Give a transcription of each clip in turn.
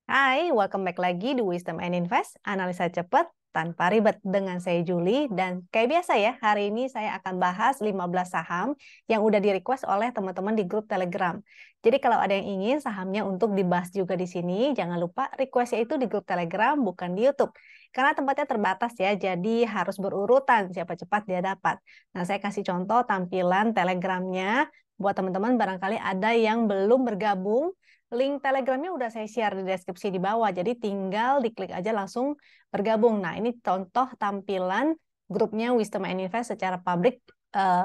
Hai, welcome back lagi di Wisdom and Invest, analisa cepat tanpa ribet dengan saya Julie. Dan kayak biasa ya, hari ini saya akan bahas 15 saham yang udah di-request oleh teman-teman di grup Telegram. Jadi kalau ada yang ingin sahamnya untuk dibahas juga di sini, jangan lupa requestnya itu di grup Telegram, bukan di YouTube. Karena tempatnya terbatas ya, jadi harus berurutan siapa cepat dia dapat. Nah, saya kasih contoh tampilan Telegramnya. Buat teman-teman barangkali ada yang belum bergabung, link Telegramnya udah saya share di deskripsi di bawah, jadi tinggal diklik aja langsung bergabung. Nah, ini contoh tampilan grupnya Wisdom and Invest secara publik,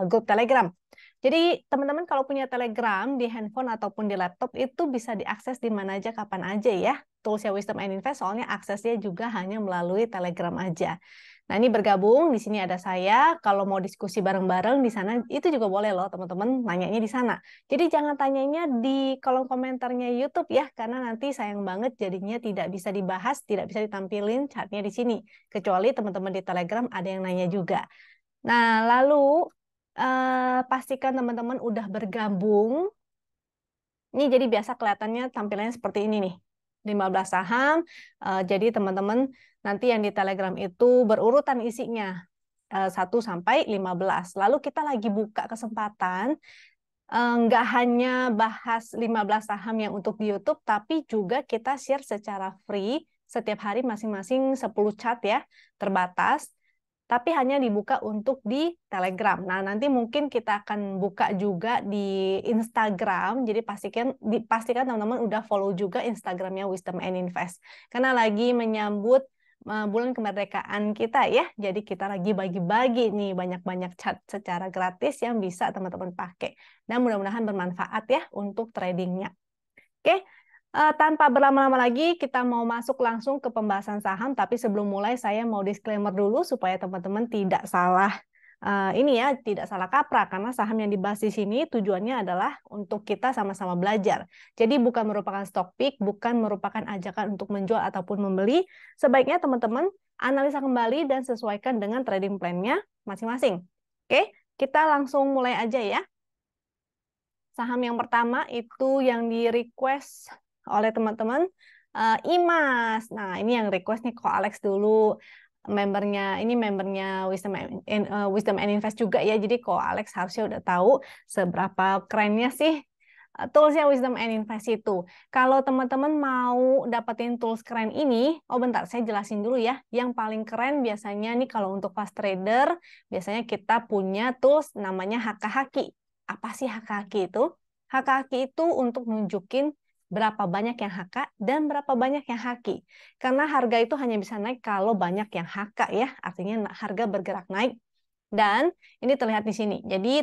grup Telegram. Jadi teman-teman kalau punya Telegram di handphone ataupun di laptop itu bisa diakses di mana aja, kapan aja ya. Toolsnya Wisdom and Invest soalnya aksesnya juga hanya melalui Telegram aja. Nah, ini bergabung, di sini ada saya. Kalau mau diskusi bareng-bareng di sana, itu juga boleh loh teman-teman, nanyanya di sana. Jadi jangan tanyanya di kolom komentarnya YouTube ya, karena nanti sayang banget jadinya tidak bisa dibahas, tidak bisa ditampilin chartnya di sini. Kecuali teman-teman di Telegram ada yang nanya juga. Nah, lalu pastikan teman-teman udah bergabung. Ini jadi biasa kelihatannya tampilannya seperti ini nih. 15 saham, jadi teman-teman nanti yang di Telegram itu berurutan isinya 1 sampai 15. Lalu kita lagi buka kesempatan, nggak hanya bahas 15 saham yang untuk di YouTube, tapi juga kita share secara free setiap hari masing-masing 10 chart ya, terbatas. Tapi hanya dibuka untuk di Telegram. Nah, nanti mungkin kita akan buka juga di Instagram. Jadi pastikan teman-teman udah follow juga Instagramnya Wisdom and Invest. Karena lagi menyambut bulan kemerdekaan kita ya. Jadi kita lagi bagi-bagi nih banyak-banyak chat secara gratis yang bisa teman-teman pakai. Dan mudah-mudahan bermanfaat ya untuk tradingnya. Oke, tanpa berlama-lama lagi, kita mau masuk langsung ke pembahasan saham. Tapi sebelum mulai, saya mau disclaimer dulu supaya teman-teman tidak salah ini ya, tidak salah kaprah. Karena saham yang dibahas di sini tujuannya adalah untuk kita sama-sama belajar. Jadi bukan merupakan stock pick, bukan merupakan ajakan untuk menjual ataupun membeli. Sebaiknya teman-teman analisa kembali dan sesuaikan dengan trading plan-nya masing-masing. Oke, kita langsung mulai aja ya. Saham yang pertama itu yang di-request oleh teman-teman IMAS. Nah, ini yang request nih Ko Alex dulu. Ini membernya Wisdom and Invest juga ya. Jadi Ko Alex harusnya udah tahu seberapa kerennya sih toolsnya Wisdom and Invest itu. Kalau teman-teman mau dapetin tools keren ini, oh bentar, saya jelasin dulu ya. Yang paling keren biasanya nih kalau untuk fast trader, biasanya kita punya tools namanya Hakahaki. Apa sih Hakahaki itu? Hakahaki itu untuk nunjukin berapa banyak yang HK dan berapa banyak yang haki. Karena harga itu hanya bisa naik kalau banyak yang HK ya, artinya harga bergerak naik. Dan ini terlihat di sini. Jadi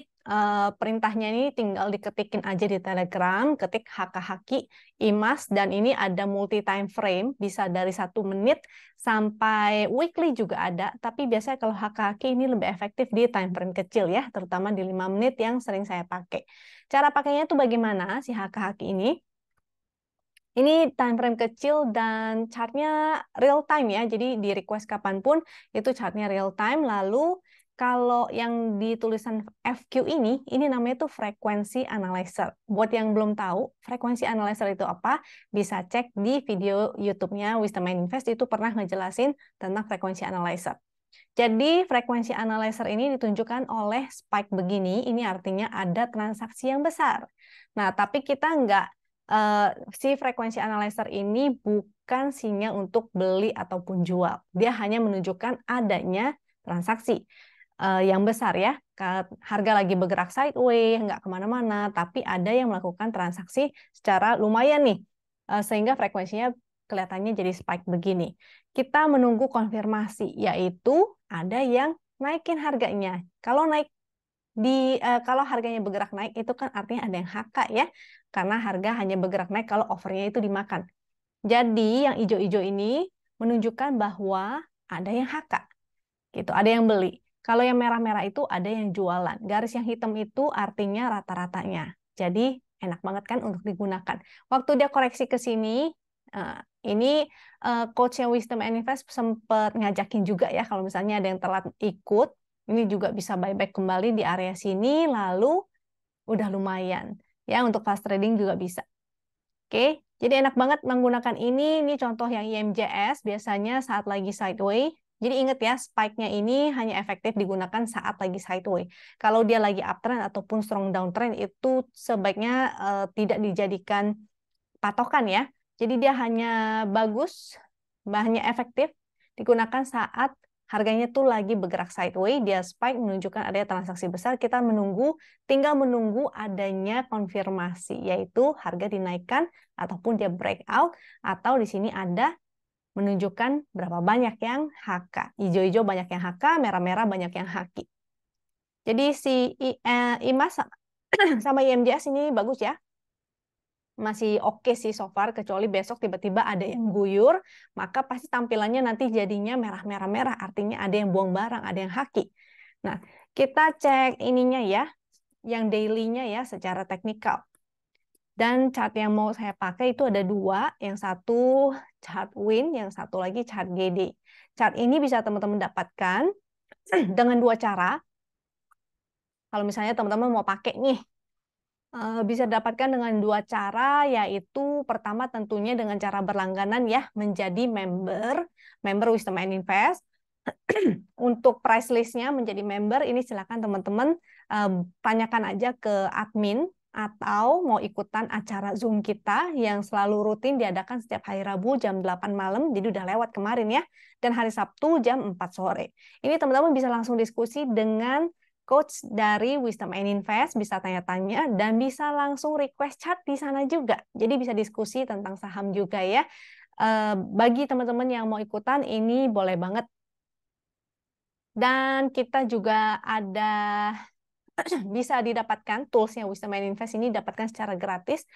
perintahnya ini tinggal diketikin aja di Telegram, ketik Hakahaki IMAS, dan ini ada multi time frame, bisa dari 1 menit sampai weekly juga ada. Tapi biasanya kalau Hakahaki ini lebih efektif di time frame kecil ya, terutama di 5 menit yang sering saya pakai. Cara pakainya itu bagaimana si Hakahaki ini? Ini time frame kecil dan chartnya real time ya, jadi di request kapanpun itu chartnya real time. Lalu kalau yang di tulisan FQ ini namanya tuh frequency analyzer. Buat yang belum tahu, frequency analyzer itu apa, bisa cek di video YouTube-nya Wisdom and Invest, itu pernah ngejelasin tentang frequency analyzer. Jadi frekuensi analyzer ini ditunjukkan oleh spike begini, ini artinya ada transaksi yang besar. Nah, tapi kita nggak, si frekuensi analyzer ini bukan sinyal untuk beli ataupun jual. Dia hanya menunjukkan adanya transaksi yang besar ya. Harga lagi bergerak sideways, nggak kemana-mana, tapi ada yang melakukan transaksi secara lumayan nih, sehingga frekuensinya kelihatannya jadi spike begini. Kita menunggu konfirmasi, yaitu ada yang naikin harganya. Kalau harganya bergerak naik itu kan artinya ada yang HK ya, karena harga hanya bergerak naik kalau overnya itu dimakan. Jadi yang hijau-hijau ini menunjukkan bahwa ada yang HK, gitu, ada yang beli. Kalau yang merah-merah itu ada yang jualan. Garis yang hitam itu artinya rata-ratanya. Jadi enak banget kan untuk digunakan. Waktu dia koreksi ke sini, ini coachnya Wisdom and Invest sempat ngajakin juga ya, kalau misalnya ada yang telat ikut, ini juga bisa buyback kembali di area sini, lalu udah lumayan. Ya, untuk fast trading juga bisa. Oke, Jadi enak banget menggunakan ini. Ini contoh yang IMJS biasanya saat lagi sideway. Jadi ingat ya, spike-nya ini hanya efektif digunakan saat lagi sideway. Kalau dia lagi uptrend ataupun strong downtrend itu sebaiknya tidak dijadikan patokan ya. Jadi dia hanya bagus, hanya efektif digunakan saat harganya tuh lagi bergerak sideways, dia spike menunjukkan adanya transaksi besar, kita tinggal menunggu adanya konfirmasi, yaitu harga dinaikkan ataupun dia breakout, atau di sini ada menunjukkan berapa banyak yang HK. Hijau-hijau banyak yang HK, merah-merah banyak yang HQ. Jadi si IMAS sama IMJS ini bagus ya. Masih oke sih so far, kecuali besok tiba-tiba ada yang guyur, maka pasti tampilannya nanti jadinya merah-merah-merah, artinya ada yang buang barang, ada yang haki. Nah, kita cek ininya ya, yang daily-nya ya secara teknikal. Dan chart yang mau saya pakai itu ada dua, yang satu chart win, yang satu lagi chart GD. Chart ini bisa teman-teman dapatkan dengan dua cara. Kalau misalnya teman-teman mau pakai nih, bisa dapatkan dengan dua cara, yaitu pertama tentunya dengan cara berlangganan ya, menjadi member Wisdom and Invest. Untuk price list-nya menjadi member, ini silakan teman-teman tanyakan aja ke admin, atau mau ikutan acara Zoom kita yang selalu rutin diadakan setiap hari Rabu jam 8 malam, jadi udah lewat kemarin ya, dan hari Sabtu jam 4 sore. Ini teman-teman bisa langsung diskusi dengan coach dari Wisdom and Invest, bisa tanya-tanya, dan bisa langsung request chat di sana juga. Jadi bisa diskusi tentang saham juga ya. Bagi teman-teman yang mau ikutan, ini boleh banget. Dan kita juga ada bisa didapatkan toolsnya Wisdom and Invest ini dapatkan secara gratis,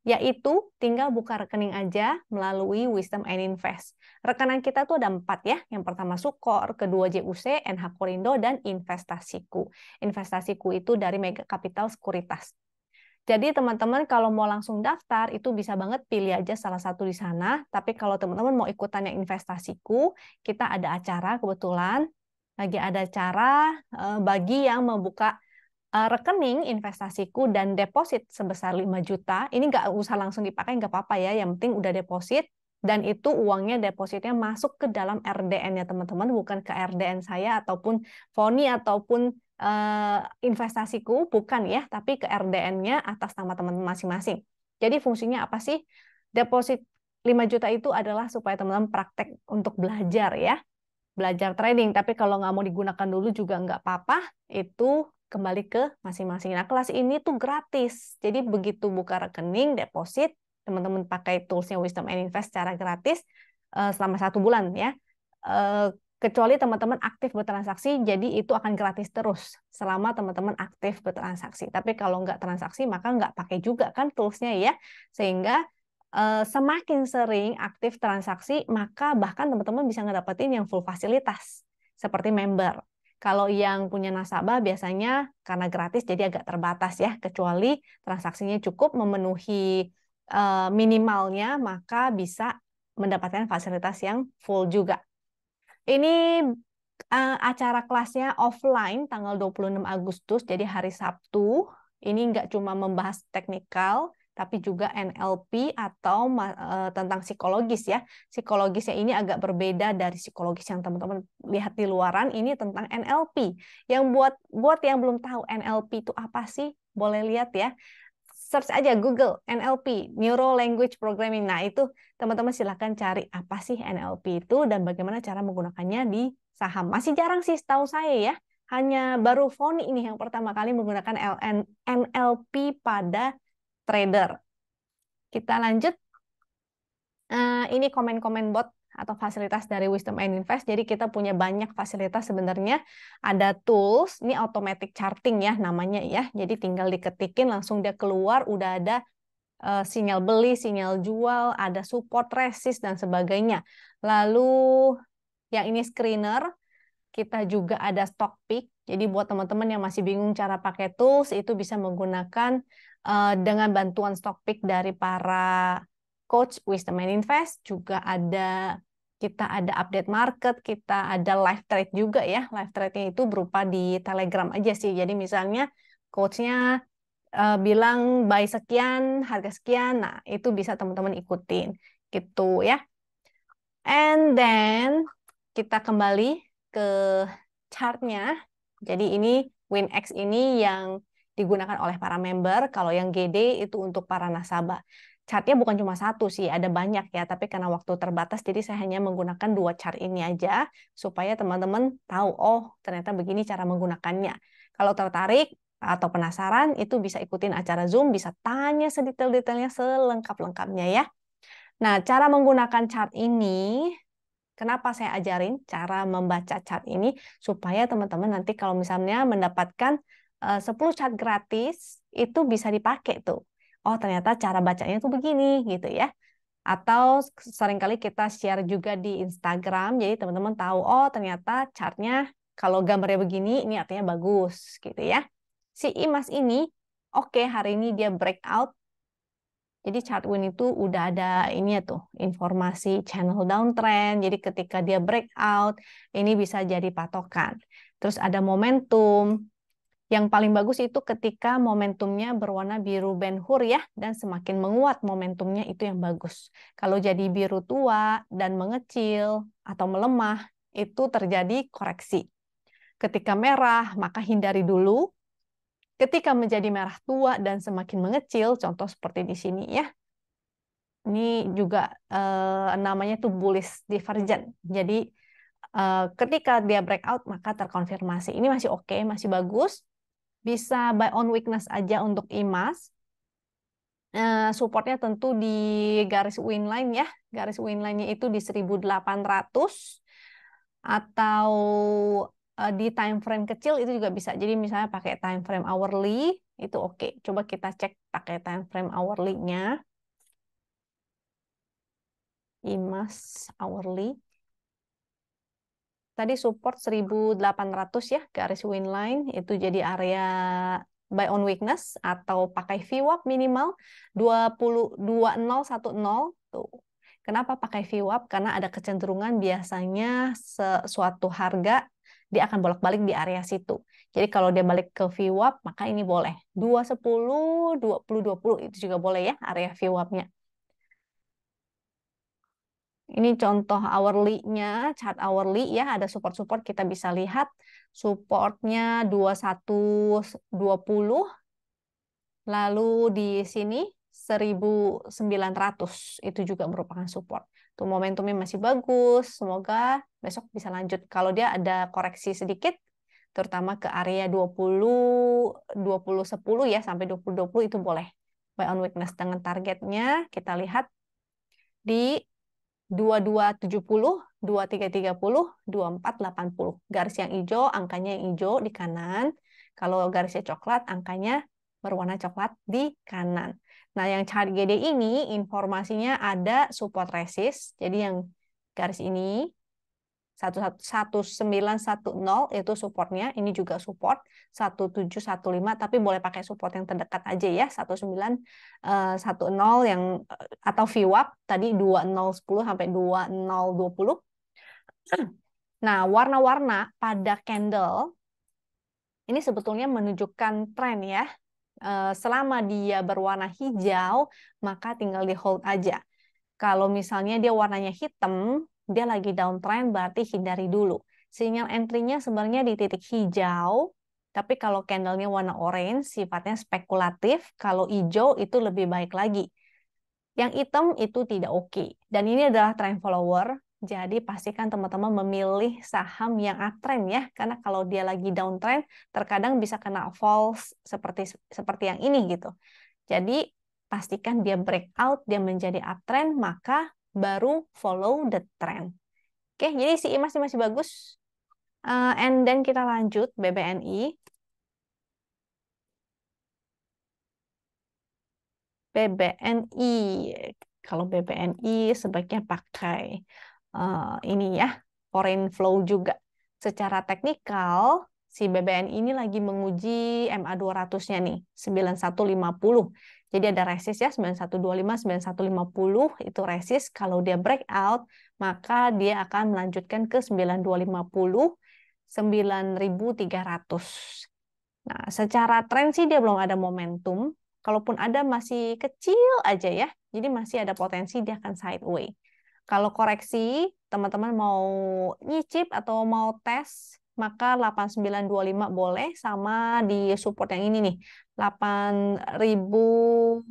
yaitu tinggal buka rekening aja melalui Wisdom and Invest. Rekanan kita tuh ada 4 ya. Yang pertama Sukor, kedua JUC, NH Korindo, dan Investasiku. Investasiku itu dari Mega Capital Sekuritas. Jadi teman-teman kalau mau langsung daftar itu bisa banget pilih aja salah satu di sana. Tapi kalau teman-teman mau ikutan yang Investasiku, kita ada acara kebetulan. Lagi ada acara bagi yang membuka rekening investasiku dan deposit sebesar 5 juta, ini nggak usah langsung dipakai, nggak apa-apa ya, yang penting udah deposit, dan itu uangnya depositnya masuk ke dalam RDN-nya teman-teman, bukan ke RDN saya, ataupun Foni, ataupun investasiku, bukan ya, tapi ke RDN-nya atas nama teman-teman masing-masing. Jadi fungsinya apa sih? Deposit 5 juta itu adalah supaya teman-teman praktek untuk belajar ya, belajar trading, tapi kalau nggak mau digunakan dulu juga nggak apa-apa, itu kembali ke masing-masing. Nah, kelas ini tuh gratis, jadi begitu buka rekening, deposit, teman-teman pakai toolsnya Wisdom and Invest secara gratis selama 1 bulan ya. Kecuali teman-teman aktif bertransaksi, jadi itu akan gratis terus selama teman-teman aktif bertransaksi. Tapi kalau nggak transaksi, maka nggak pakai juga kan toolsnya ya, sehingga semakin sering aktif transaksi, maka bahkan teman-teman bisa ngedapetin yang full fasilitas, seperti member. Kalau yang punya nasabah biasanya karena gratis jadi agak terbatas ya, kecuali transaksinya cukup memenuhi minimalnya, maka bisa mendapatkan fasilitas yang full juga. Ini acara kelasnya offline tanggal 26 Agustus, jadi hari Sabtu. Ini nggak cuma membahas teknikal, tapi juga NLP atau tentang psikologis ya. Psikologisnya ini agak berbeda dari psikologis yang teman-teman lihat di luaran. Ini tentang NLP. Yang buat yang belum tahu NLP itu apa sih, boleh lihat ya. Search aja Google NLP, Neuro Language Programming. Nah, itu teman-teman silahkan cari apa sih NLP itu dan bagaimana cara menggunakannya di saham. Masih jarang sih setahu saya ya. Hanya baru Foni ini yang pertama kali menggunakan NLP pada trader. Kita lanjut. Ini komen-komen bot atau fasilitas dari Wisdom and Invest. Jadi kita punya banyak fasilitas sebenarnya. Ada tools, ini automatic charting ya namanya ya. Jadi tinggal diketikin langsung dia keluar, udah ada sinyal beli, sinyal jual, ada support, resist, dan sebagainya. Lalu yang ini screener, kita juga ada stock pick. Jadi buat teman-teman yang masih bingung cara pakai tools, itu bisa menggunakan dengan bantuan stock pick dari para coach Wisdom and Invest. Juga kita ada update market, kita ada live trade juga ya. Live trade-nya itu berupa di Telegram aja sih. Jadi misalnya coach-nya bilang buy sekian, harga sekian. Nah, itu bisa teman-teman ikutin gitu ya. And then kita kembali ke chartnya. Jadi ini WinX ini yang digunakan oleh para member. Kalau yang GD itu untuk para nasabah. Chartnya bukan cuma satu sih, ada banyak ya. Tapi karena waktu terbatas, jadi saya hanya menggunakan 2 chart ini aja supaya teman-teman tahu, oh ternyata begini cara menggunakannya. Kalau tertarik atau penasaran, itu bisa ikutin acara Zoom, bisa tanya sedetail-detailnya, selengkap-lengkapnya ya. Nah, cara menggunakan chart ini, kenapa saya ajarin cara membaca chart ini, supaya teman-teman nanti kalau misalnya mendapatkan 10 chart gratis, itu bisa dipakai tuh. Oh, ternyata cara bacanya tuh begini, gitu ya. Atau seringkali kita share juga di Instagram, jadi teman-teman tahu, oh ternyata chartnya kalau gambarnya begini, ini artinya bagus, gitu ya. Si Imas ini, oke, hari ini dia breakout. Jadi Chartwin itu udah ada ini ya tuh, informasi channel downtrend. Jadi ketika dia breakout, ini bisa jadi patokan. Terus ada momentum. Yang paling bagus itu ketika momentumnya berwarna biru Ben Hur ya, dan semakin menguat momentumnya itu yang bagus. Kalau jadi biru tua dan mengecil atau melemah, itu terjadi koreksi. Ketika merah, maka hindari dulu. Ketika menjadi merah tua dan semakin mengecil, contoh seperti di sini ya, ini juga namanya tuh bullish divergent. Jadi ketika dia breakout maka terkonfirmasi. Ini masih oke, masih bagus. Bisa buy on weakness aja untuk IMAS. Supportnya tentu di garis win line ya. Garis win line-nya itu di 1800 atau di time frame kecil itu juga bisa. Jadi misalnya pakai time frame hourly itu oke. Coba kita cek pakai time frame hourly-nya. IMAS hourly. Tadi support 1800 ya, garis win line itu jadi area buy on weakness atau pakai VWAP minimal 2010 tuh. Kenapa pakai VWAP? Karena ada kecenderungan biasanya suatu harga dia akan bolak-balik di area situ. Jadi kalau dia balik ke VWAP maka ini boleh. 210, 20 itu juga boleh ya area VWAP-nya. Ini contoh hourly-nya, chart hourly ya, ada support-support kita bisa lihat. Supportnya 2120, lalu di sini 1900, itu juga merupakan support. Tuh momentumnya masih bagus, semoga besok bisa lanjut. Kalau dia ada koreksi sedikit, terutama ke area 20-10 ya, sampai 20-20 itu boleh. Buy on weakness dengan targetnya, kita lihat di 2270, 2330, 2480. Garis yang hijau, angkanya yang hijau di kanan. Kalau garisnya coklat, angkanya berwarna coklat di kanan. Nah, yang chart GD ini informasinya ada support resist. Jadi yang garis ini 1910 itu supportnya, ini juga support 1715, tapi boleh pakai support yang terdekat aja ya, 1910 yang atau VWAP tadi 2010 sampai 2020. Nah, warna-warna pada candle ini sebetulnya menunjukkan tren ya. Selama dia berwarna hijau, maka tinggal di hold aja. Kalau misalnya dia warnanya hitam, dia lagi downtrend, berarti hindari dulu. Sinyal entry-nya sebenarnya di titik hijau, tapi kalau candle-nya warna orange, sifatnya spekulatif. Kalau hijau itu lebih baik lagi. Yang hitam itu tidak oke. Dan ini adalah trend follower, jadi pastikan teman-teman memilih saham yang uptrend ya, karena kalau dia lagi downtrend, terkadang bisa kena false seperti yang ini gitu. Jadi pastikan dia breakout, dia menjadi uptrend, maka baru follow the trend. Oke, jadi si IMAS masih bagus. And then kita lanjut BBNI. BBNI, kalau BBNI sebaiknya pakai ini ya, foreign flow juga. Secara teknikal, si BBNI ini lagi menguji MA200-nya nih, 9150. Jadi ada resist ya, 9125, 9150 itu resist. Kalau dia breakout, maka dia akan melanjutkan ke 9250, 9300. Nah, secara tren sih dia belum ada momentum. Kalaupun ada masih kecil aja ya. Jadi masih ada potensi dia akan sideway. Kalau koreksi, teman-teman mau nyicip atau mau tes, maka 8925 boleh sama di support yang ini nih. 8.700.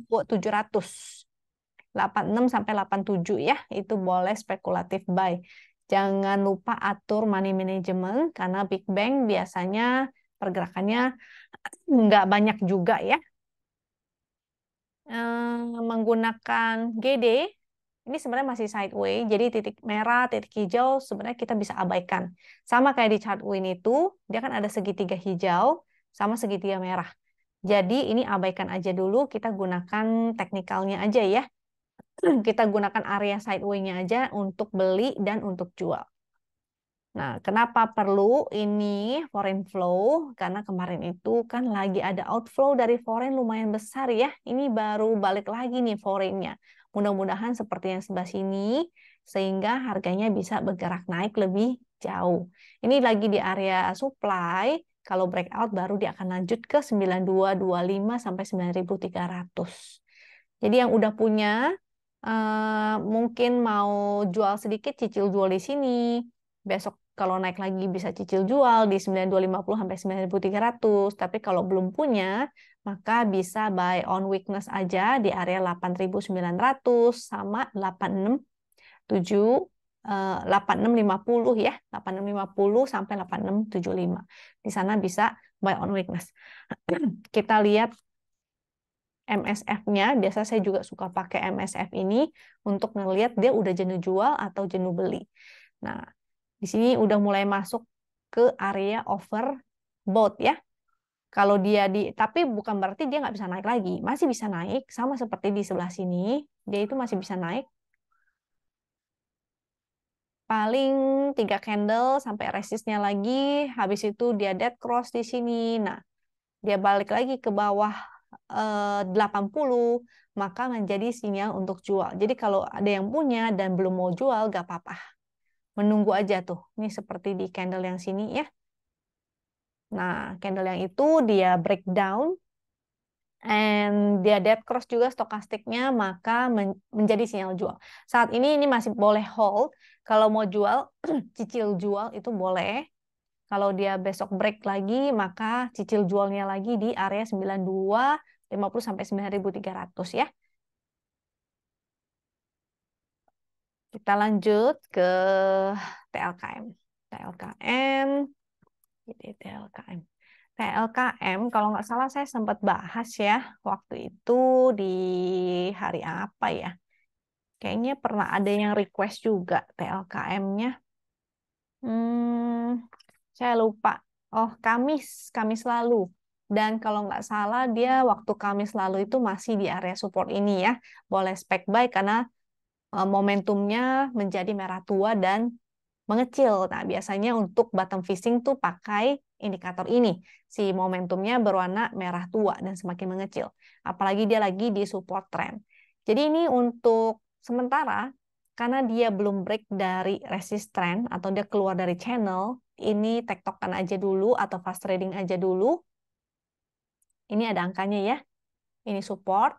86 sampai 87 ya, itu boleh spekulatif buy. Jangan lupa atur money management karena Big Bang biasanya pergerakannya nggak banyak juga ya. Menggunakan GD, ini sebenarnya masih sideway, jadi titik merah, titik hijau sebenarnya kita bisa abaikan. Sama kayak di chart Win itu, dia kan ada segitiga hijau sama segitiga merah. Jadi ini abaikan aja dulu, kita gunakan teknikalnya aja ya. Kita gunakan area sideway-nya aja untuk beli dan untuk jual. Nah, kenapa perlu ini foreign flow? Karena kemarin itu kan lagi ada outflow dari foreign lumayan besar ya. Ini baru balik lagi nih foreign-nya. Mudah-mudahan seperti yang sebelah sini, sehingga harganya bisa bergerak naik lebih jauh. Ini lagi di area supply, kalau breakout baru dia akan lanjut ke 9225 sampai 9300. Jadi yang udah punya, mungkin mau jual sedikit, cicil jual di sini. Besok kalau naik lagi bisa cicil jual di 9250 sampai 9300. Tapi kalau belum punya, maka bisa buy on weakness aja di area 8900 sama 8650 ya, 8650 sampai 8675. Di sana bisa buy on weakness. Kita lihat MSF-nya, biasa saya juga suka pakai MSF ini untuk ngelihat dia udah jenuh jual atau jenuh beli. Nah, di sini udah mulai masuk ke area overbought ya. Kalau dia tapi bukan berarti dia nggak bisa naik lagi, masih bisa naik, sama seperti di sebelah sini, dia itu masih bisa naik. Paling 3 candle sampai resistnya lagi, habis itu dia dead cross di sini. Nah, dia balik lagi ke bawah 80, maka menjadi sinyal untuk jual. Jadi kalau ada yang punya dan belum mau jual, gak apa-apa. Menunggu aja tuh. Ini seperti di candle yang sini ya. Nah, candle yang itu dia breakdown, and dia dead cross juga stokastiknya, maka menjadi sinyal jual. Saat ini masih boleh hold. Kalau mau jual, cicil jual itu boleh. Kalau dia besok break lagi, maka cicil jualnya lagi di area 9250 sampai 9300 ya. Kita lanjut ke TLKM. TLKM, jadi TLKM. TLKM, kalau nggak salah saya sempat bahas ya waktu itu di hari apa ya? Kayaknya pernah ada yang request juga TLKM-nya. Saya lupa. Oh, Kamis lalu. Dan kalau nggak salah dia waktu Kamis lalu itu masih di area support ini ya. Boleh spek buy karena momentumnya menjadi merah tua dan mengecil. Nah, biasanya untuk bottom fishing tuh pakai indikator ini. Si momentumnya berwarna merah tua dan semakin mengecil. Apalagi dia lagi di support trend. Jadi ini untuk sementara, karena dia belum break dari resist trend atau dia keluar dari channel, ini tektokan aja dulu atau fast trading aja dulu. Ini ada angkanya ya. Ini support,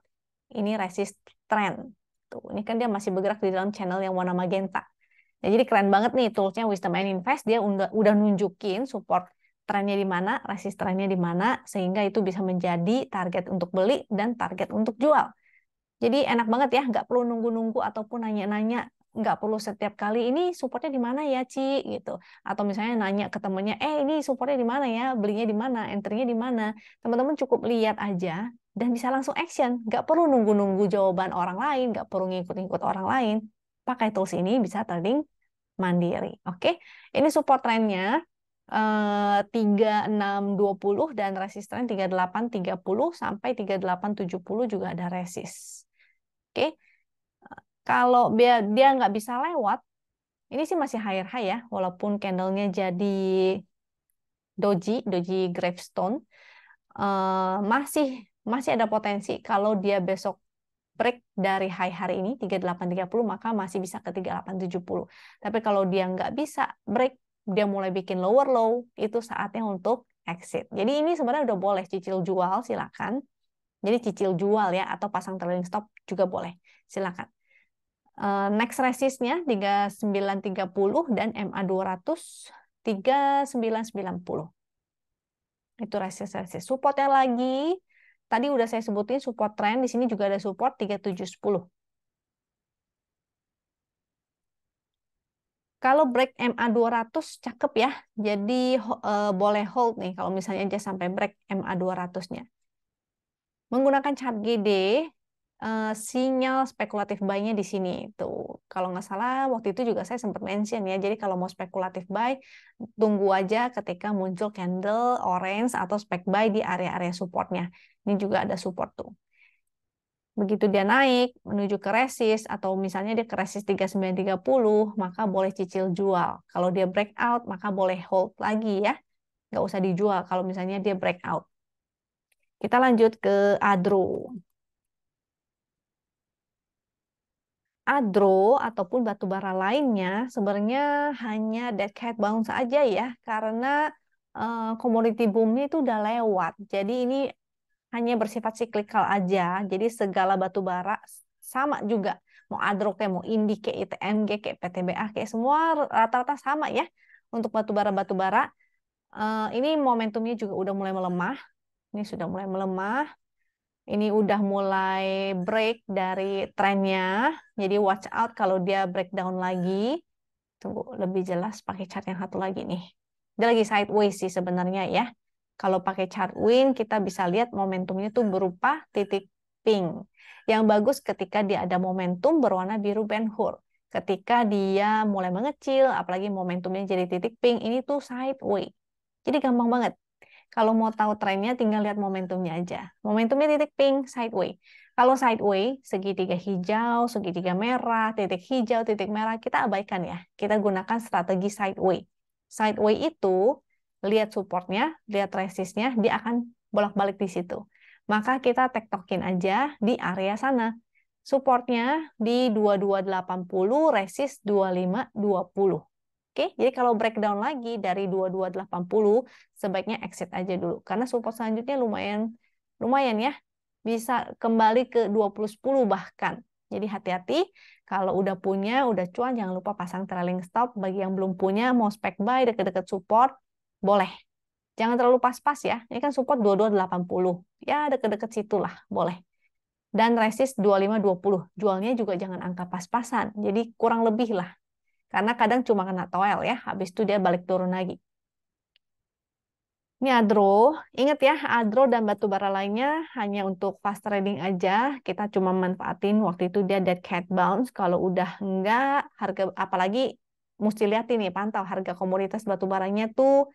ini resist trend. Tuh, ini kan dia masih bergerak di dalam channel yang warna magenta. Nah, jadi keren banget nih toolsnya Wisdom and Invest. Dia udah nunjukin support trennya di mana, resist trennya di mana, sehingga itu bisa menjadi target untuk beli dan target untuk jual. Jadi enak banget ya, nggak perlu nunggu-nunggu ataupun nanya-nanya, nggak perlu setiap kali ini supportnya di mana ya Ci gitu. Atau misalnya nanya ke temennya, ini supportnya di mana ya, belinya di mana, entry-nya di mana. Teman-teman cukup lihat aja dan bisa langsung action. Nggak perlu nunggu-nunggu jawaban orang lain, nggak perlu ngikut-ngikut orang lain. Pakai tools ini bisa trading mandiri. Oke, ini support trennya 3620 dan resisten 3830 sampai 3870 juga ada resist. Oke, kalau dia nggak bisa lewat, ini sih masih higher high ya, walaupun candlenya jadi doji gravestone, masih ada potensi kalau dia besok break dari high hari ini 3830, maka masih bisa ke 3870. Tapi kalau dia nggak bisa break, dia mulai bikin lower low, itu saatnya untuk exit. Jadi ini sebenarnya udah boleh cicil jual, silakan. Jadi cicil jual ya, atau pasang trailing stop juga boleh, silakan. Next resistnya 3930 dan MA 200 3990. Itu resist. Supportnya lagi, tadi udah saya sebutin support trend, di sini juga ada support 3710. Kalau break MA 200 cakep ya. Jadi boleh hold nih kalau misalnya aja sampai break MA 200-nya. Menggunakan chart GD, sinyal spekulatif buy-nya di sini. Tuh, kalau nggak salah waktu itu juga saya sempat mention ya. Jadi kalau mau spekulatif buy, tunggu aja ketika muncul candle orange atau spek buy di area-area supportnya. Ini juga ada support tuh. Begitu dia naik menuju ke resist atau misalnya dia ke resist 3930, maka boleh cicil jual. Kalau dia breakout, maka boleh hold lagi ya. Nggak usah dijual kalau misalnya dia breakout. Kita lanjut ke ADRO. ADRO ataupun batubara lainnya sebenarnya hanya dead cat bounce aja ya, karena commodity boom-nya itu udah lewat. Jadi ini hanya bersifat siklikal aja. Jadi segala batu bara sama juga. Mau Adro kayak mau Indi kayak ITMG kayak PTBA kayak semua rata-rata sama ya. Untuk batu bara ini momentumnya juga udah mulai melemah. Ini sudah mulai melemah. Ini udah mulai break dari trennya. Jadi watch out kalau dia breakdown lagi. Tunggu lebih jelas pakai chart yang satu lagi nih. Dia lagi sideways sih sebenarnya ya. Kalau pakai chart win, kita bisa lihat momentumnya tuh berupa titik pink. Yang bagus ketika dia ada momentum berwarna biru Ben Hur. Ketika dia mulai mengecil, apalagi momentumnya jadi titik pink, ini tuh sideways. Jadi gampang banget. Kalau mau tahu trennya, tinggal lihat momentumnya aja. Momentumnya titik pink, sideways. Kalau sideways, segitiga hijau, segitiga merah, titik hijau, titik merah, kita abaikan ya. Kita gunakan strategi sideways. Sideways itu, lihat supportnya, lihat resistnya, dia akan bolak-balik di situ. Maka kita tektokin aja di area sana. Supportnya di 2280, resist 2520. Oke, jadi kalau breakdown lagi dari 2280, sebaiknya exit aja dulu. Karena support selanjutnya lumayan ya. Bisa kembali ke 2010 bahkan. Jadi hati-hati, kalau udah punya, udah cuan, jangan lupa pasang trailing stop. Bagi yang belum punya, mau spek buy deket-deket support, boleh. Jangan terlalu pas-pas ya. Ini kan support 2280. Ya, deket-deket situ lah, boleh. Dan resist 2520. Jualnya juga jangan angka pas-pasan. Jadi kurang lebih lah. Karena kadang cuma kena toel ya, habis itu dia balik turun lagi. Ini Adro, ingat ya, Adro dan batubara lainnya hanya untuk fast trading aja. Kita cuma manfaatin waktu itu dia dead cat bounce. Kalau udah enggak, harga apalagi mesti lihat ini, pantau harga komoditas batubaranya tuh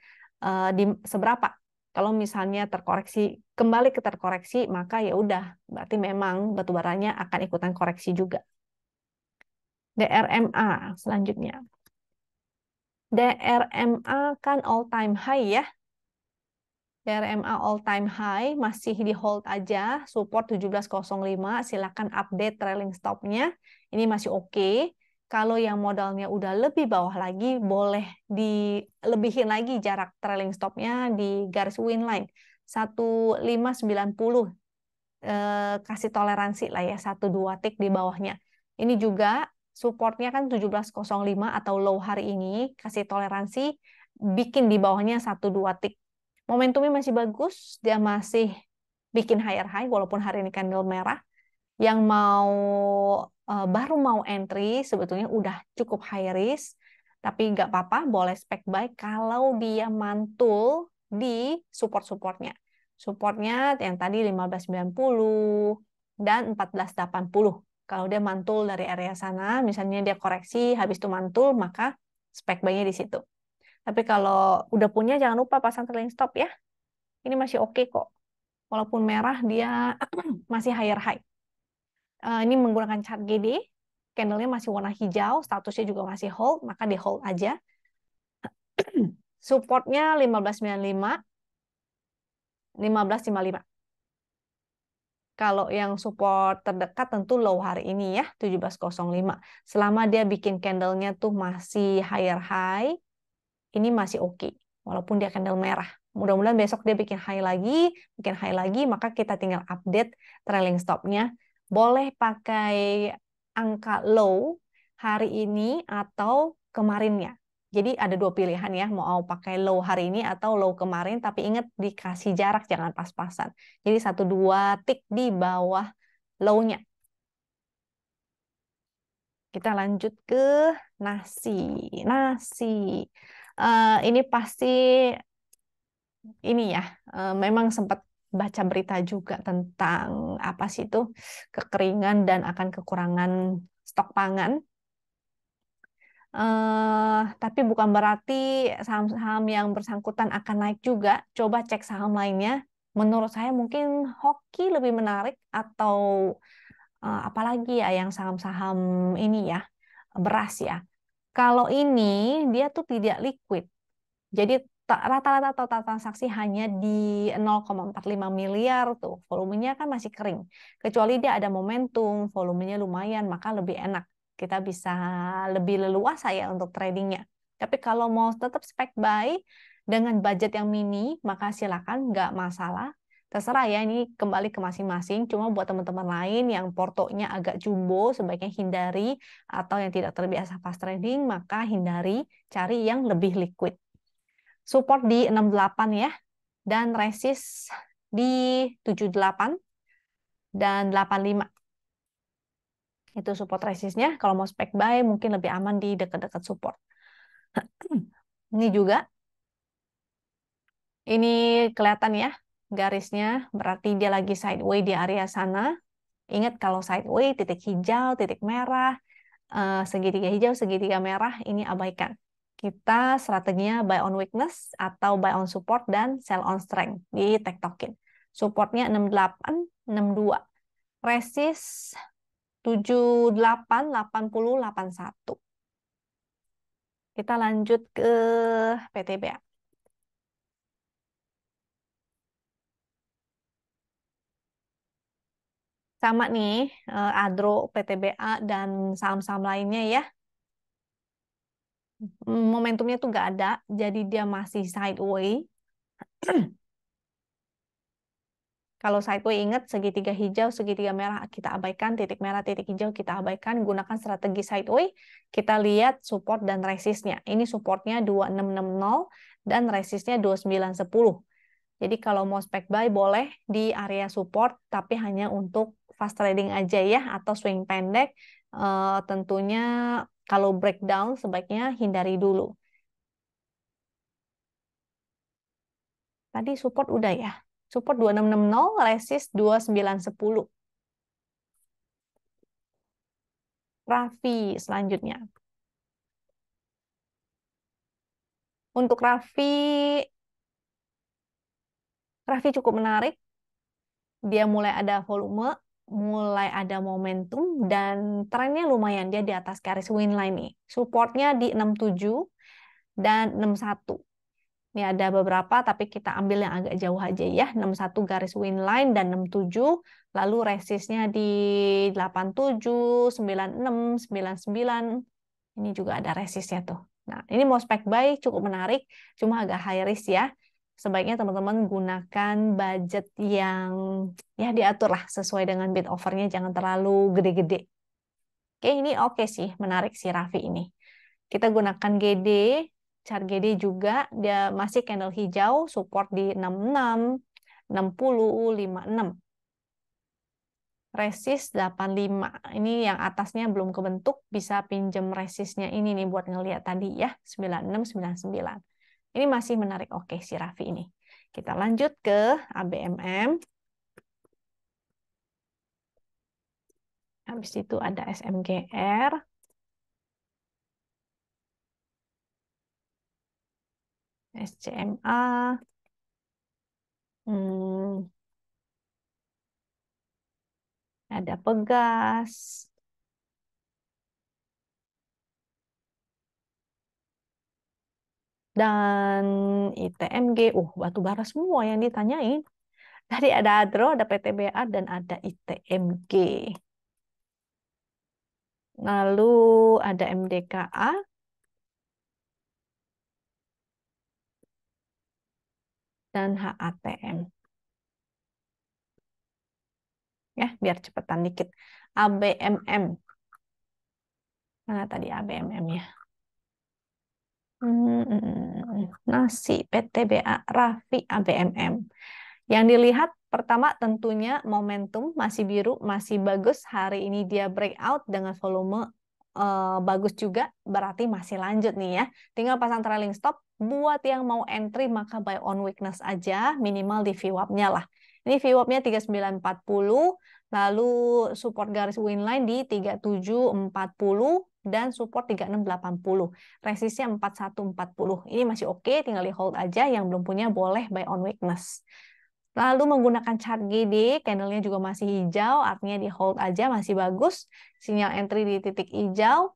di seberapa. Kalau misalnya terkoreksi, kembali ke terkoreksi, maka ya udah, berarti memang batubaranya akan ikutan koreksi juga. DRMA selanjutnya. DRMA kan all time high ya. DRMA all time high masih di hold aja, support 1705, silakan update trailing stopnya. Ini masih oke. Kalau yang modalnya udah lebih bawah lagi, boleh dilebihin lagi jarak trailing stopnya di garis win line 1590. Kasih toleransi lah ya, 1-2 tick di bawahnya. Ini juga supportnya kan 1705 atau low hari ini, kasih toleransi, bikin di bawahnya 1-2 tick. Momentumnya masih bagus, dia masih bikin higher high walaupun hari ini candle merah. Yang baru mau entry sebetulnya udah cukup high risk, tapi nggak apa-apa, boleh spek buy kalau dia mantul di support-supportnya. Supportnya yang tadi 1590 dan 1480. Kalau dia mantul dari area sana, misalnya dia koreksi, habis itu mantul, maka spek buy-nya di situ. Tapi kalau udah punya, jangan lupa pasang trailing stop ya. Ini masih oke kok. Walaupun merah, dia masih higher high. Ini menggunakan chart GD, candlenya masih warna hijau, statusnya juga masih hold, maka di hold aja. Supportnya 1595, 1555. Kalau yang support terdekat tentu low hari ini ya, 1705. Selama dia bikin candlenya tuh masih higher high, ini masih oke. Walaupun dia candle merah, Mudah-mudahan besok dia bikin high lagi, maka kita tinggal update trailing stopnya. Boleh pakai angka low hari ini atau kemarinnya. Jadi ada dua pilihan ya, mau pakai low hari ini atau low kemarin, tapi ingat dikasih jarak, jangan pas-pasan. Jadi 1-2 tick di bawah low-nya. Kita lanjut ke nasi. Nasi. Ini pasti ini ya, memang sempat baca berita juga tentang apa sih itu kekeringan dan akan kekurangan stok pangan. Tapi bukan berarti saham-saham yang bersangkutan akan naik juga. Coba cek saham lainnya. Menurut saya mungkin hoki lebih menarik atau apalagi ya yang saham-saham ini ya, beras ya. Kalau ini dia tuh tidak liquid. Jadi rata-rata total transaksi hanya di 0,45 miliar tuh. Volumenya kan masih kering. Kecuali dia ada momentum, volumenya lumayan, maka lebih enak. Kita bisa lebih leluasa ya untuk tradingnya. Tapi kalau mau tetap spek buy dengan budget yang mini, maka silakan, nggak masalah. Terserah ya, ini kembali ke masing-masing. Cuma buat teman-teman lain yang portonya agak jumbo, sebaiknya hindari. Atau yang tidak terbiasa fast trading, maka hindari, cari yang lebih liquid. Support di 68 ya, dan resist di 78 dan 85. Itu support resistnya. Kalau mau spek buy mungkin lebih aman di dekat-dekat support. Ini juga, ini kelihatan ya garisnya, berarti dia lagi sideways di area sana. Ingat kalau sideways, titik hijau, titik merah, segitiga hijau, segitiga merah, ini abaikan. Kita strateginya buy on weakness atau buy on support dan sell on strength di tektokin. Supportnya 68, 62. Resist 78, 80, 81. Kita lanjut ke PTBA. Sama nih, Adro, PTBA, dan saham-saham lainnya ya. Momentumnya tuh nggak ada, jadi dia masih sideways. Kalau sideways ingat segitiga hijau, segitiga merah kita abaikan, titik merah, titik hijau kita abaikan. Gunakan strategi sideways. Kita lihat support dan resistnya. Ini supportnya 2660 dan resistnya 2910. Jadi kalau mau spek buy boleh di area support, tapi hanya untuk fast trading aja ya, atau swing pendek. Tentunya kalau breakdown sebaiknya hindari dulu. Tadi support udah ya. Support 2660, resist 2910. Raffi selanjutnya. Untuk Raffi cukup menarik. Dia mulai ada volume, mulai ada momentum, dan trennya lumayan. Dia di atas garis win line nih. Supportnya di 67 dan 61. Ini ada beberapa, tapi kita ambil yang agak jauh aja ya. 61 garis win line dan 67. Lalu resistnya di 87, 96, 99. Ini juga ada resistnya tuh. Nah, ini mau spek buy cukup menarik, cuma agak high risk ya. Sebaiknya teman-teman gunakan budget yang ya diatur lah sesuai dengan bid offernya, jangan terlalu gede-gede. Oke, ini oke sih, menarik si Raffi ini. Kita gunakan GD, chart GD juga, dia masih candle hijau, support di 66, 60, 56. Resist 85. Ini yang atasnya belum kebentuk, bisa pinjem resistnya ini nih buat ngelihat tadi ya, 96, 99. Ini masih menarik, oke si Raffi ini. Kita lanjut ke ABMM. Habis itu ada SMGR. SCMA. Hmm, ada Pegas. Dan ITMG. Batu bara semua yang ditanyain. Tadi ada Adro, ada PTBA, dan ada ITMG. Lalu ada MDKA. dan HATM. Ya, biar cepetan dikit. ABMM. Mana tadi ABMM ya? Nasi, PTBA, Raffi, ABMM. Yang dilihat pertama tentunya momentum masih biru, masih bagus. Hari ini dia breakout dengan volume bagus juga, berarti masih lanjut nih ya. Tinggal pasang trailing stop. Buat yang mau entry maka buy on weakness aja, minimal di VWAP-nya lah. Ini VWAP-nya 3940, lalu support garis winline di 3740 dan support 3680. Resistnya 4140. Ini masih oke, tinggal di hold aja. Yang belum punya boleh buy on weakness. Lalu menggunakan chart GD, candlenya juga masih hijau, artinya di hold aja masih bagus. Sinyal entry di titik hijau,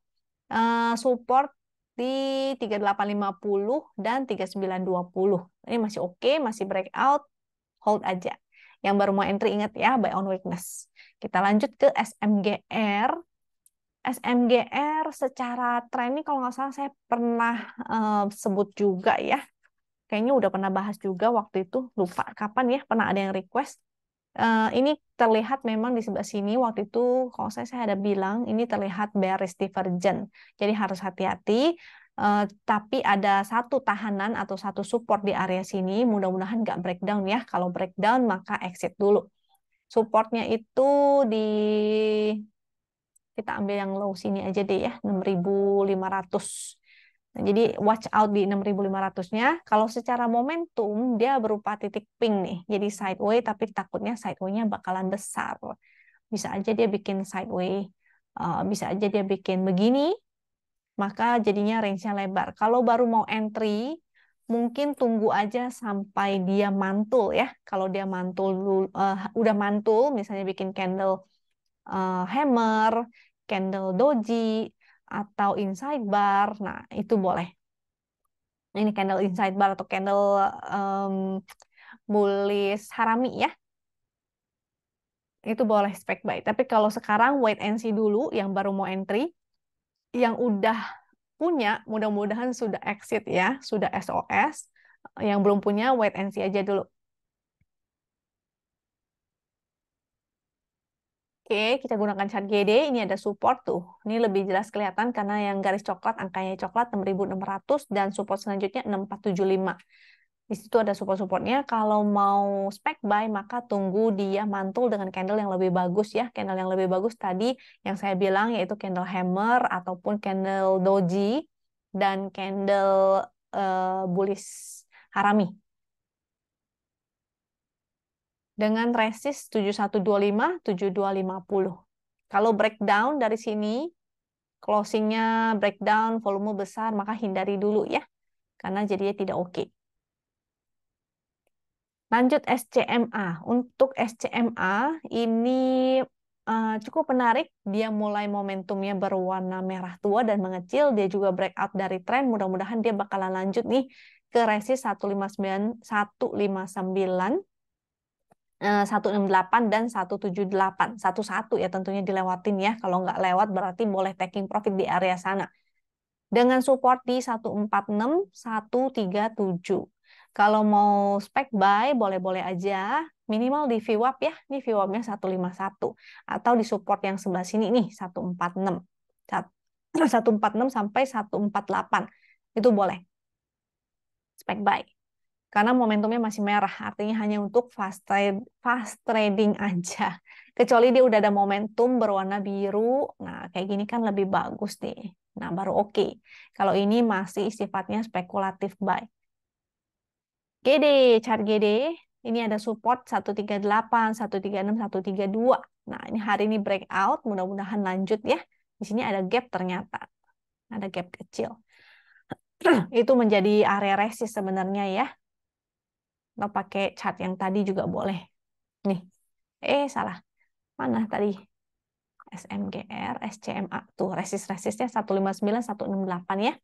support di 3850 dan 3920. Ini masih oke, masih breakout, hold aja. Yang baru mau entry ingat ya, buy on weakness. Kita lanjut ke SMGR. SMGR secara tren ini kalau nggak salah saya pernah sebut juga ya. Kayaknya udah pernah bahas juga waktu itu, lupa kapan ya, pernah ada yang request. Ini terlihat memang di sebelah sini waktu itu, kalau saya ada bilang, ini terlihat bearish divergent. Jadi harus hati-hati, tapi ada satu tahanan atau satu support di area sini, mudah-mudahan nggak breakdown ya. Kalau breakdown maka exit dulu. Supportnya itu di, kita ambil yang low sini aja deh ya, 6.500. Nah, jadi watch out di 6.500-nya. Kalau secara momentum dia berupa titik pink nih. Jadi sideways tapi takutnya sideways-nya bakalan besar. Bisa aja dia bikin sideways, bisa aja dia bikin begini, maka jadinya range-nya lebar. Kalau baru mau entry, mungkin tunggu aja sampai dia mantul ya. Kalau dia mantul, udah mantul, misalnya bikin candle hammer, candle doji, atau inside bar, nah itu boleh. Ini candle inside bar atau candle bullish harami ya, itu boleh spec buy. Tapi kalau sekarang wait and see dulu, yang baru mau entry, yang udah punya mudah-mudahan sudah exit ya, sudah SOS. Yang belum punya wait and see aja dulu. Oke, kita gunakan chart GD. Ini ada support tuh. Ini lebih jelas kelihatan karena yang garis coklat, angkanya coklat 6.600 dan support selanjutnya 6.475. Di situ ada support-supportnya. Kalau mau spec buy, maka tunggu dia mantul dengan candle yang lebih bagus ya. Candle yang lebih bagus tadi yang saya bilang yaitu candle hammer ataupun candle doji dan candle bullish harami. Dengan resist 7125, 7250. Kalau breakdown dari sini, closingnya breakdown, volume besar, maka hindari dulu ya, karena jadinya tidak oke. Lanjut SCMA. Untuk SCMA, ini cukup menarik. Dia mulai momentumnya berwarna merah tua dan mengecil. Dia juga breakout dari tren. Mudah-mudahan dia bakalan lanjut nih ke resist 159, 159. 168 dan 178. Satu-satu ya tentunya dilewatin ya. Kalau nggak lewat berarti boleh taking profit di area sana. Dengan support di 146, 137. Kalau mau spec buy boleh-boleh aja. Minimal di VWAP ya. Ini VWAP-nya 151. Atau di support yang sebelah sini nih 146. 146 sampai 148. Itu boleh. Spec buy. Karena momentumnya masih merah, artinya hanya untuk fast trading aja. Kecuali dia udah ada momentum berwarna biru, nah kayak gini kan lebih bagus nih. Nah baru oke. Kalau ini masih sifatnya spekulatif buy. GD, chart GD, ini ada support 138, 136, 132. Nah ini hari ini breakout, mudah-mudahan lanjut ya. Di sini ada gap ternyata, ada gap kecil. Itu menjadi area resist sebenarnya ya. Atau pakai chart yang tadi juga boleh. Nih, salah. Mana tadi? SMGR, SCMA. Tuh, resist-resistnya 159, 168 ya.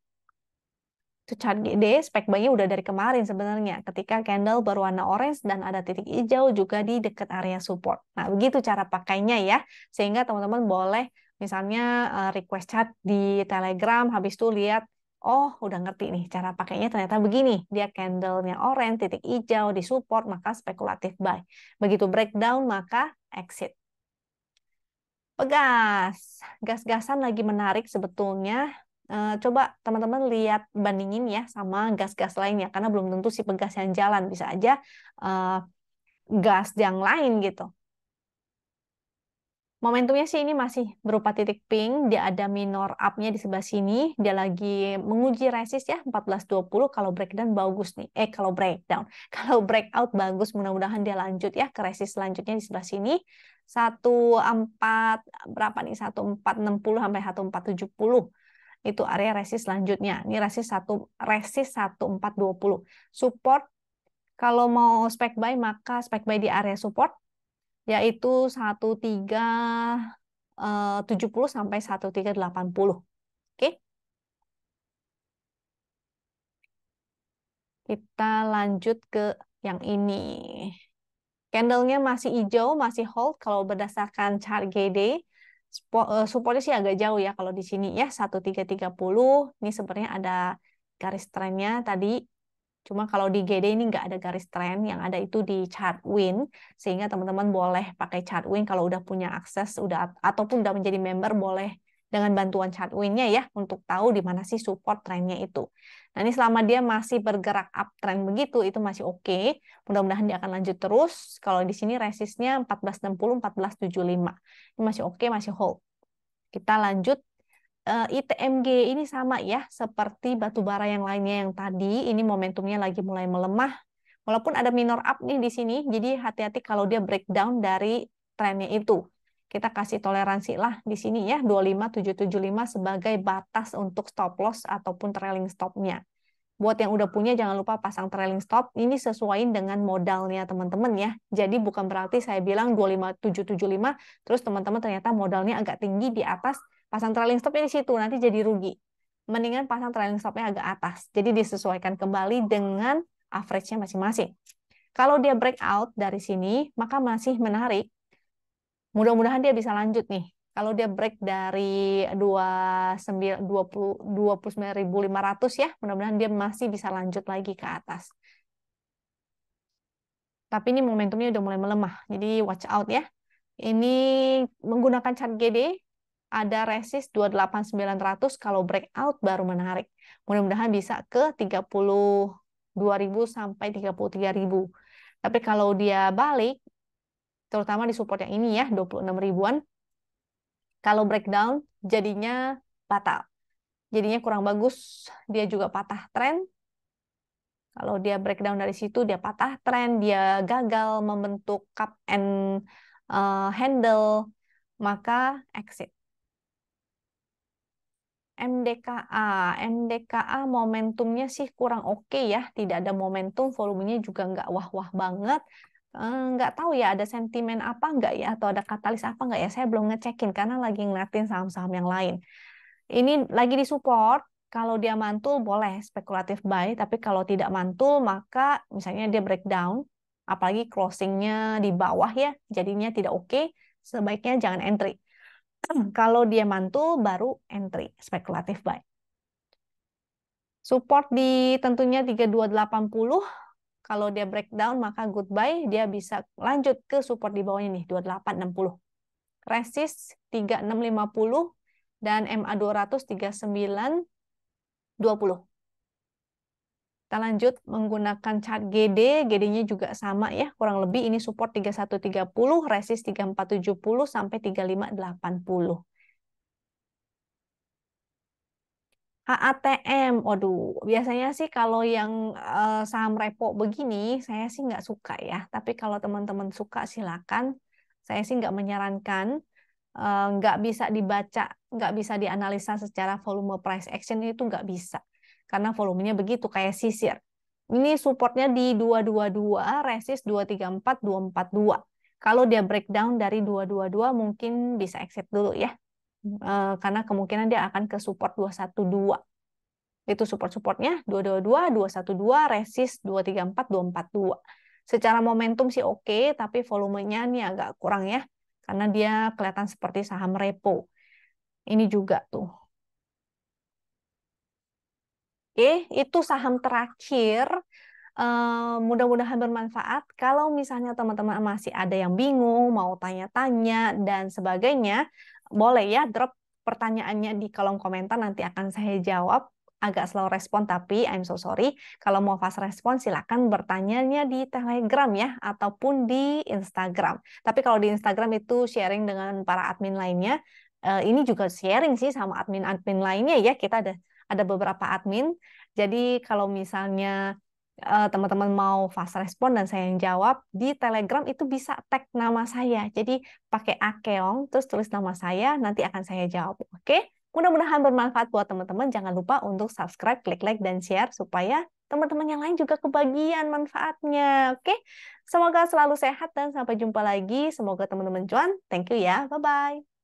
Itu chart GD, spek buy-nya udah dari kemarin sebenarnya. Ketika candle berwarna orange dan ada titik hijau juga di dekat area support. Nah, begitu cara pakainya ya. Sehingga teman-teman boleh misalnya request chat di Telegram, habis itu lihat Oh, udah ngerti nih cara pakainya ternyata begini. Dia candlenya orange, titik hijau, di support, maka spekulatif buy. Begitu breakdown, maka exit. Pegas. Gas-gasan lagi menarik sebetulnya. Coba teman-teman lihat bandingin ya sama gas-gas lainnya. Karena belum tentu si pegas yang jalan. Bisa aja eh, gas yang lain gitu. Momentumnya sih ini masih berupa titik pink, dia ada minor up-nya di sebelah sini, dia lagi menguji resist ya 1420. Kalau breakdown bagus nih. Kalau breakdown, kalau breakout bagus, mudah-mudahan dia lanjut ya ke resist selanjutnya di sebelah sini 14 berapa nih, 1460 sampai 1470. Itu area resist selanjutnya. Ini resist 1420. Support kalau mau spek buy maka spek buy di area support yaitu 1370 sampai 1380. Oke, kita lanjut ke yang ini. Candlenya masih hijau, masih hold kalau berdasarkan chart GD. Supportnya sih agak jauh ya kalau di sini ya 1330. Ini sebenarnya ada garis trennya tadi. Cuma kalau di GD ini nggak ada garis tren, yang ada itu di chart win, sehingga teman-teman boleh pakai chart win kalau udah punya akses, ataupun udah menjadi member, boleh dengan bantuan chart win-nya ya, untuk tahu di mana sih support trennya itu. Nah ini selama dia masih bergerak uptrend begitu, itu masih oke. Mudah-mudahan dia akan lanjut terus. Kalau di sini resistnya 1460, 1475. Ini masih oke, masih hold. Kita lanjut. ITMG ini sama ya, seperti batu bara yang lainnya yang tadi, ini momentumnya lagi mulai melemah. Walaupun ada minor up nih di sini, jadi hati-hati kalau dia breakdown dari trennya itu. Kita kasih toleransi lah di sini ya, 25775 sebagai batas untuk stop loss ataupun trailing stop-nya. Buat yang udah punya, jangan lupa pasang trailing stop. Ini sesuaiin dengan modalnya teman-teman ya. Jadi bukan berarti saya bilang 25775, terus teman-teman ternyata modalnya agak tinggi di atas, pasang trailing stopnya di situ, nanti jadi rugi. Mendingan pasang trailing stopnya agak atas. Jadi disesuaikan kembali dengan average-nya masing-masing. Kalau dia breakout dari sini, maka masih menarik. Mudah-mudahan dia bisa lanjut nih. Kalau dia break dari 29.500 ya, mudah-mudahan dia masih bisa lanjut lagi ke atas. Tapi ini momentumnya udah mulai melemah, jadi watch out ya. Ini menggunakan chart GD, ada resist 28.900, kalau breakout baru menarik. Mudah-mudahan bisa ke 32.000 sampai 33.000. Tapi kalau dia balik, terutama di support yang ini ya, 26 ribuan, kalau breakdown jadinya batal. Jadinya kurang bagus, dia juga patah tren. Kalau dia breakdown dari situ, dia patah tren, dia gagal membentuk cup and handle, maka exit. MDKA, MDKA momentumnya sih kurang oke ya, tidak ada momentum, volumenya juga nggak wah-wah banget. Nggak tahu ya ada sentimen apa nggak ya, atau ada katalis apa nggak ya, saya belum ngecekin karena lagi ngeliatin saham-saham yang lain. Ini lagi di support, kalau dia mantul boleh spekulatif buy, tapi kalau tidak mantul maka misalnya dia breakdown, apalagi closingnya di bawah ya, jadinya tidak oke, sebaiknya jangan entry. Kalau dia mantul baru entry, spekulatif buy. Support di tentunya 3280. Kalau dia breakdown maka goodbye, dia bisa lanjut ke support di bawahnya nih 2860. Resist 3650 dan MA 200 3920. Kita lanjut menggunakan chart GD, GD-nya juga sama ya, kurang lebih ini support 3130, resist 3470 sampai 3580. HATM, waduh, biasanya sih kalau yang saham repo begini, saya sih nggak suka ya. Tapi kalau teman-teman suka silakan. Saya sih nggak menyarankan, nggak bisa dibaca, nggak bisa dianalisa secara volume price action itu nggak bisa. Karena volumenya begitu kayak sisir. Ini supportnya di 222, resist 234, 242. Kalau dia breakdown dari 222 mungkin bisa exit dulu ya. Karena kemungkinan dia akan ke support 212. Itu support-supportnya 222, 212, resist 234, 242. Secara momentum sih oke, tapi volumenya nih agak kurang ya. Karena dia kelihatan seperti saham repo. Ini juga tuh. itu saham terakhir. Mudah-mudahan bermanfaat. Kalau misalnya teman-teman masih ada yang bingung, mau tanya-tanya, dan sebagainya, boleh ya drop pertanyaannya di kolom komentar, nanti akan saya jawab. Agak slow respon, tapi I'm so sorry. Kalau mau fast respon, silakan bertanyanya di Telegram ya, ataupun di Instagram. Tapi kalau di Instagram itu sharing dengan para admin lainnya. Ini juga sharing sih sama admin-admin lainnya ya. Kita ada beberapa admin. Jadi kalau misalnya teman-teman mau fast respon dan saya yang jawab, di Telegram itu bisa tag nama saya. Jadi pakai Akeong, terus tulis nama saya, nanti akan saya jawab. Oke? Mudah-mudahan bermanfaat buat teman-teman. Jangan lupa untuk subscribe, klik like, dan share supaya teman-teman yang lain juga kebagian manfaatnya. Oke? Semoga selalu sehat dan sampai jumpa lagi. Semoga teman-teman cuan. Thank you ya. Bye-bye.